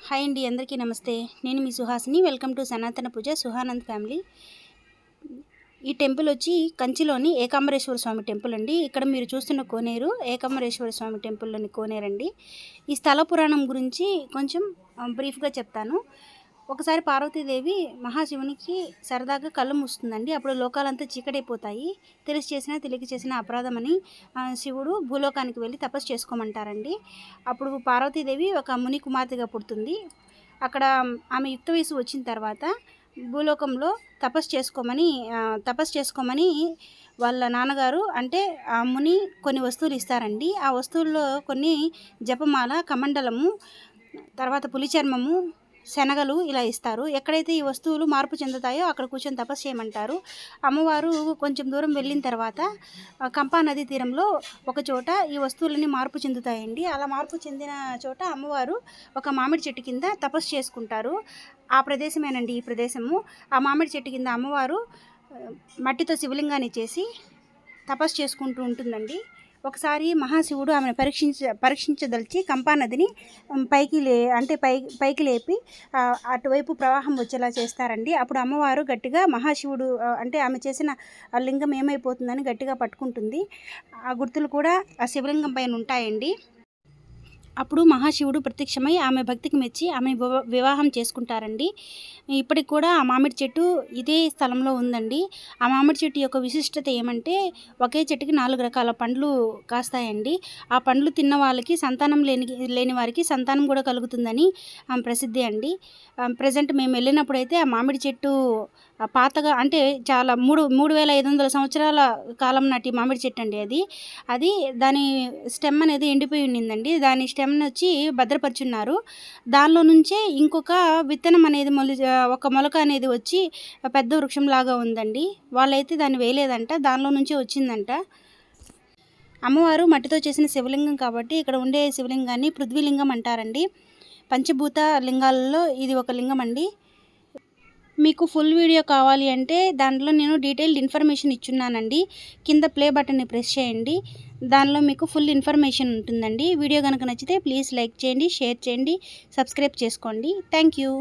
Hi అండి, అందరికీ నమస్తే. నేను మీ సుహాసిని. వెల్కమ్ టు సనాతన పూజ సుహానంద్ ఫ్యామిలీ. ఈ టెంపుల్ వచ్చి కంచిలోని ఏకాంబరేశ్వర స్వామి టెంపుల్ అండి. ఇక్కడ మీరు చూస్తున్న కోనేరు ఏకాంబరేశ్వర స్వామి టెంపుల్లోని కోనేరండి. ఈ స్థల పురాణం గురించి కొంచెం బ్రీఫ్గా చెప్తాను. ఒకసారి పార్వతీదేవి మహాశివునికి సరదాగా కళ్ళు మూస్తుందండి. అప్పుడు లోకాలంతా చీకటైపోతాయి. తెలిసి చేసినా తెలియక చేసిన అపరాధమని శివుడు భూలోకానికి వెళ్ళి తపస్సు చేసుకోమంటారండి. అప్పుడు పార్వతీదేవి ఒక ముని కుమార్తెగా పుడుతుంది. అక్కడ ఆమె యుక్త వయసు వచ్చిన తర్వాత భూలోకంలో తపస్సు చేసుకోమని వాళ్ళ నాన్నగారు అంటే ఆ ముని కొన్ని వస్తువులు ఇస్తారండి. ఆ వస్తువుల్లో కొన్ని జపమాల, కమండలము, తర్వాత పులి చర్మము, శనగలు ఇలా ఇస్తారు. ఎక్కడైతే ఈ వస్తువులు మార్పు చెందుతాయో అక్కడ కూర్చొని తపస్సు చేయమంటారు. అమ్మవారు కొంచెం దూరం వెళ్ళిన తర్వాత కంపా నదీ తీరంలో ఒక చోట ఈ వస్తువులన్నీ మార్పు చెందుతాయండి. అలా మార్పు చెందిన చోట అమ్మవారు ఒక మామిడి చెట్టు కింద తపస్సు చేసుకుంటారు. ఆ ప్రదేశమేనండి ఈ ప్రదేశము. ఆ మామిడి చెట్టు కింద అమ్మవారు మట్టితో శివలింగాన్ని చేసి తపస్సు చేసుకుంటూ ఉంటుందండి. ఒకసారి మహాశివుడు ఆమెను పరీక్షించదలిచి కంపా నదిని పైకి లేపి అటువైపు ప్రవాహం వచ్చేలా చేస్తారండి. అప్పుడు అమ్మవారు గట్టిగా మహాశివుడు అంటే ఆమె చేసిన ఆ లింగం ఏమైపోతుందని గట్టిగా పట్టుకుంటుంది. ఆ గుర్తులు కూడా ఆ శివలింగం పైన ఉంటాయండి. అప్పుడు మహాశివుడు ప్రత్యక్షమై ఆమె భక్తికి మెచ్చి ఆమె వివాహం చేసుకుంటారండి. ఇప్పటికి కూడా ఆ మామిడి చెట్టు ఇదే స్థలంలో ఉందండి. ఆ మామిడి చెట్టు యొక్క విశిష్టత ఏమంటే ఒకే చెట్టుకి 4 రకాల పండ్లు కాస్తాయండి. ఆ పండ్లు తిన్న వాళ్ళకి సంతానం లేని వారికి సంతానం కూడా కలుగుతుందని ప్రసిద్ధి అండి. ప్రజెంట్ మేము వెళ్ళినప్పుడైతే ఆ మామిడి చెట్టు పాతగా అంటే చాలా 3500 సంవత్సరాల కాలం నాటి మామిడి చెట్టు అండి. అది దాని స్టెమ్ అనేది ఎండిపోయి ఉండిందండి. దాని స్టెమ్ని వచ్చి భద్రపరుచున్నారు. దానిలో నుంచే ఇంకొక విత్తనం అనేది ఒక మొలక అనేది వచ్చి పెద్ద వృక్షంలాగా ఉందండి. వాళ్ళైతే దాన్ని వేయలేదంట, దానిలో నుంచే వచ్చిందంట. అమ్మవారు మట్టితో చేసిన శివలింగం కాబట్టి ఇక్కడ ఉండే శివలింగాన్ని పృథ్వీలింగం అంటారండి. పంచభూత లింగాలలో ఇది ఒక లింగం అండి. మీకు ఫుల్ వీడియో కావాలి అంటే దాంట్లో నేను డీటెయిల్డ్ ఇన్ఫర్మేషన్ ఇచ్చున్నానండి. కింద ప్లే బటన్ని ప్రెస్ చేయండి. దానిలో మీకు ఫుల్ ఇన్ఫర్మేషన్ ఉంటుందండి. వీడియో కనుక నచ్చితే ప్లీజ్ లైక్ చేయండి, షేర్ చేయండి, సబ్స్క్రైబ్ చేసుకోండి. Thank you.